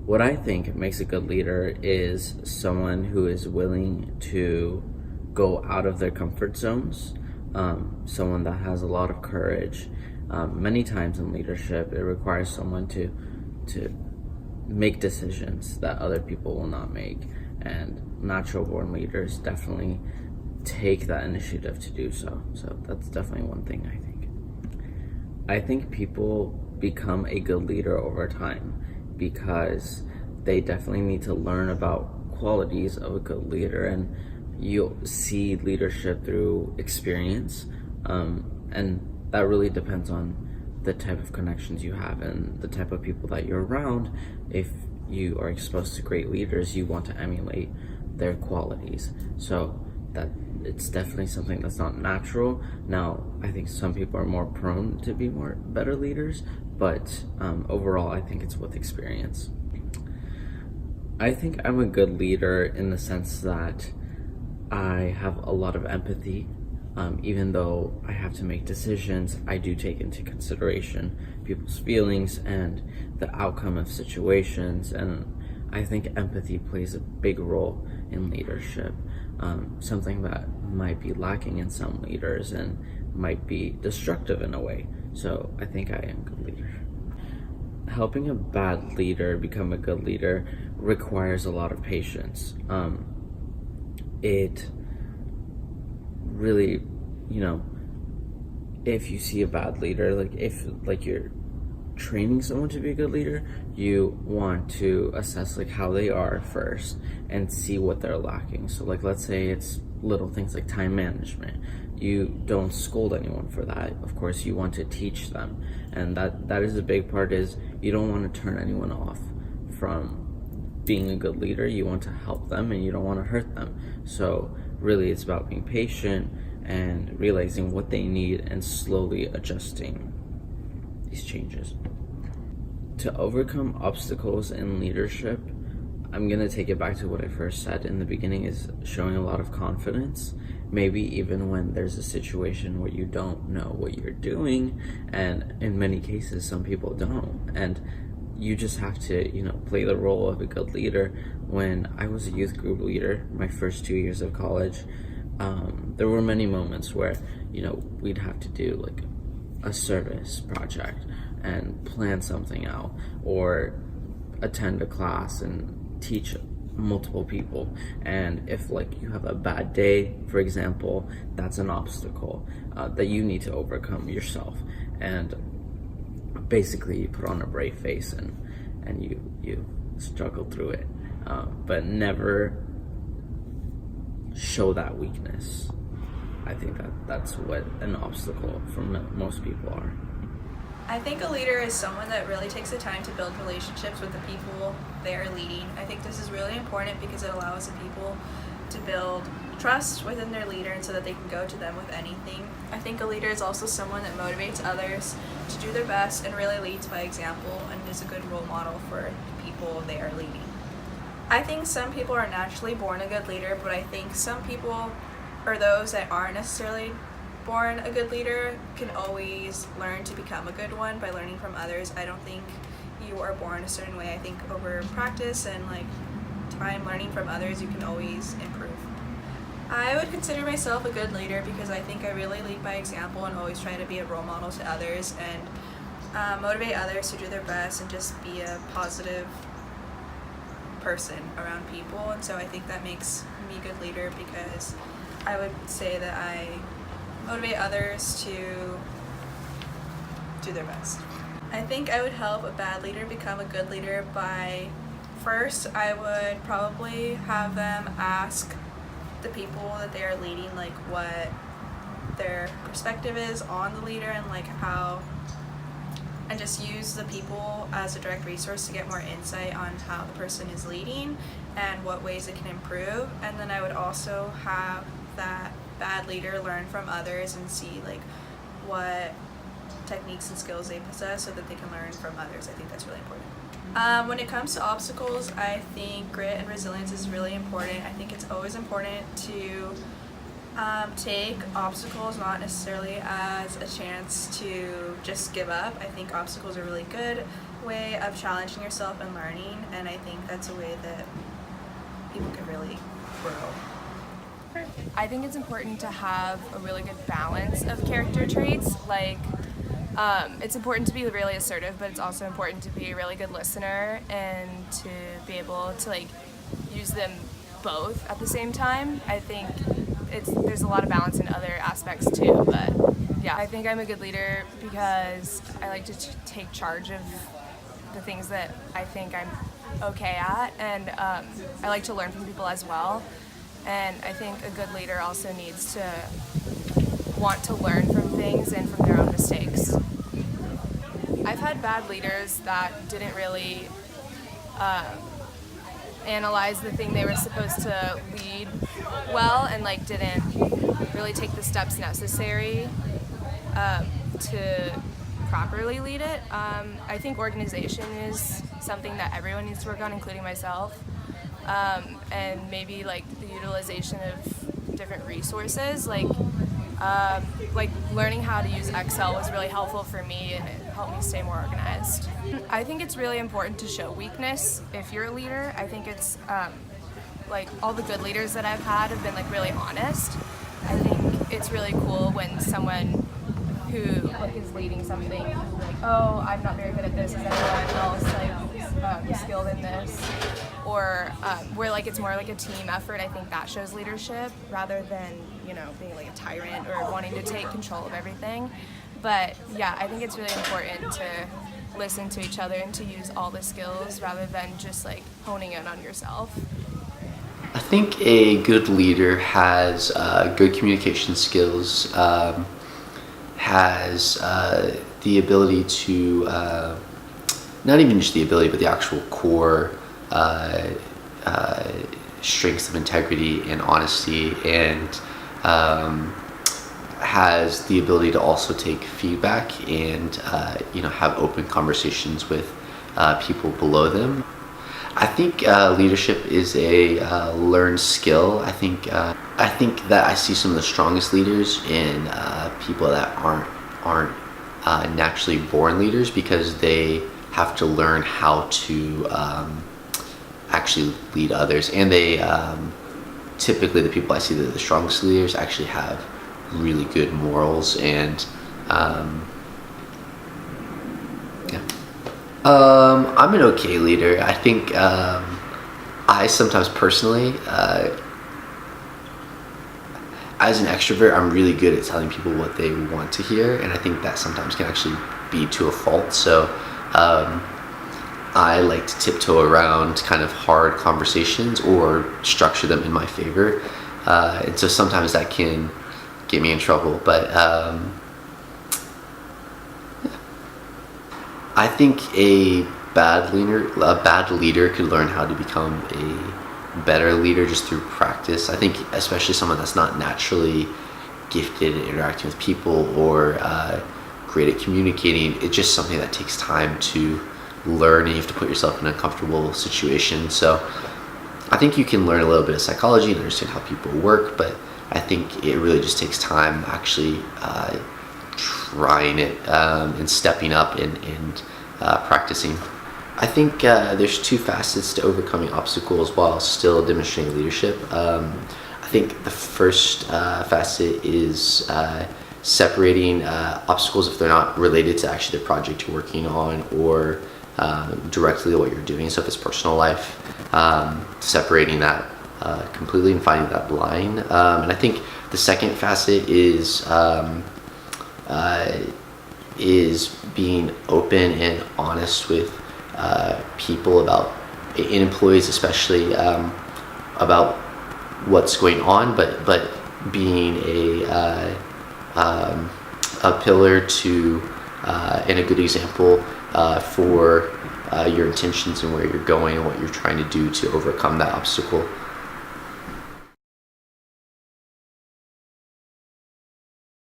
What I think makes a good leader is someone who is willing to go out of their comfort zones, someone that has a lot of courage. Many times in leadership, it requires someone to make decisions that other people will not make, and natural born leaders definitely take that initiative to do so. So that's definitely one thing I think. I think people become a good leader over time because they definitely need to learn about qualities of a good leader, and you'll see leadership through experience, and that really depends on the type of connections you have and the type of people that you're around. If you are exposed to great leaders, you want to emulate their qualities. So that it's definitely something that's not natural. Now, I think some people are more prone to be better leaders, but overall, I think it's with experience. I think I'm a good leader in the sense that I have a lot of empathy. Even though I have to make decisions, I do take into consideration people's feelings and the outcome of situations, and I think empathy plays a big role in leadership, something that might be lacking in some leaders and might be destructive in a way. So I think I am a good leader. Helping a bad leader become a good leader requires a lot of patience. It really, if you see a bad leader, if you're training someone to be a good leader, you want to assess how they are first and see what they're lacking. So let's say it's little things like time management. You don't scold anyone for that. Of course, you want to teach them, and that is a big part. Is you don't want to turn anyone off from being a good leader. You want to help them, and you don't want to hurt them. So really, it's about being patient and realizing what they need and slowly adjusting these changes. To overcome obstacles in leadership, I'm going to take it back to what I first said in the beginning, is showing a lot of confidence, maybe even when there's a situation where you don't know what you're doing, and in many cases some people don't, and you just have to play the role of a good leader. When I was a youth group leader my first 2 years of college, there were many moments where we'd have to do a service project and plan something out, or attend a class and teach multiple people, and if you have a bad day, for example, that's an obstacle that you need to overcome yourself, and basically you put on a brave face and you struggle through it, but never show that weakness. I think that's what an obstacle for most people are. I think a leader is someone that really takes the time to build relationships with the people they are leading. I think this is really important because it allows the people to build trust within their leader, and so that they can go to them with anything. I think a leader is also someone that motivates others to do their best and really leads by example and is a good role model for people they are leading. I think some people are naturally born a good leader, but I think some people, or those that aren't necessarily born a good leader, can always learn to become a good one by learning from others. I don't think you are born a certain way. I think over practice and time learning from others, you can always improve. I would consider myself a good leader because I think I really lead by example and always try to be a role model to others and motivate others to do their best and just be a positive person around people. And so I think that makes me a good leader because I would say that I motivate others to do their best. I think I would help a bad leader become a good leader by, first, I would probably have them ask the people that they are leading what their perspective is on the leader and how, and just use the people as a direct resource to get more insight on how the person is leading and what ways it can improve. And then I would also have that bad leader learn from others and see what techniques and skills they possess so that they can learn from others. I think that's really important. When it comes to obstacles, I think grit and resilience is really important. I think it's always important to Take obstacles not necessarily as a chance to just give up. I think obstacles are a really good way of challenging yourself and learning, and I think that's a way that people can really grow. I think it's important to have a really good balance of character traits. Like, it's important to be really assertive, but it's also important to be a really good listener and to be able to like use them both at the same time. I think there's a lot of balance in other aspects too, but yeah, I think I'm a good leader because I like to take charge of the things that I think I'm okay at, and I like to learn from people as well. And I think a good leader also needs to want to learn from things and from their own mistakes. I've had bad leaders that didn't really analyze the thing they were supposed to lead well, and like didn't really take the steps necessary to properly lead it. I think organization is something that everyone needs to work on, including myself, and maybe like the utilization of different resources, like learning how to use Excel was really helpful for me, and it helped me stay more organized. I think it's really important to show weakness if you're a leader. I think it's like all the good leaders that I've had have been like really honest. I think it's really cool when someone who like is leading something is like, oh, I'm not very good at this, is anyone else like skilled in this? Or where like it's more like a team effort. I think that shows leadership rather than, you know, being like a tyrant or wanting to take control of everything. But yeah, I think it's really important to listen to each other and to use all the skills rather than just like honing in on yourself. I think a good leader has good communication skills, has the ability to, not even just the ability, but the actual core strengths of integrity and honesty, and has the ability to also take feedback and have open conversations with people below them. I think leadership is a learned skill. I think that I see some of the strongest leaders in people that aren't naturally born leaders, because they have to learn how to actually lead others. And they typically, the people I see that are the strongest leaders actually have really good morals and I'm an okay leader. I think I sometimes personally, as an extrovert, I'm really good at telling people what they want to hear, and I think that sometimes can actually be to a fault. So I like to tiptoe around kind of hard conversations or structure them in my favor, and so sometimes that can get me in trouble. But I think a bad leader could learn how to become a better leader just through practice. I think especially someone that's not naturally gifted at interacting with people or great at communicating, it's just something that takes time to learn, and you have to put yourself in a comfortable situation. So I think you can learn a little bit of psychology and understand how people work, but I think it really just takes time actually trying it and stepping up and practicing. I think there's two facets to overcoming obstacles while still demonstrating leadership. I think the first facet is separating obstacles if they're not related to actually the project you're working on or directly what you're doing. So if it's personal life, separating that completely and finding that line. And I think the second facet is being open and honest with people and employees especially, about what's going on, but being a pillar to and a good example for your intentions and where you're going and what you're trying to do to overcome that obstacle.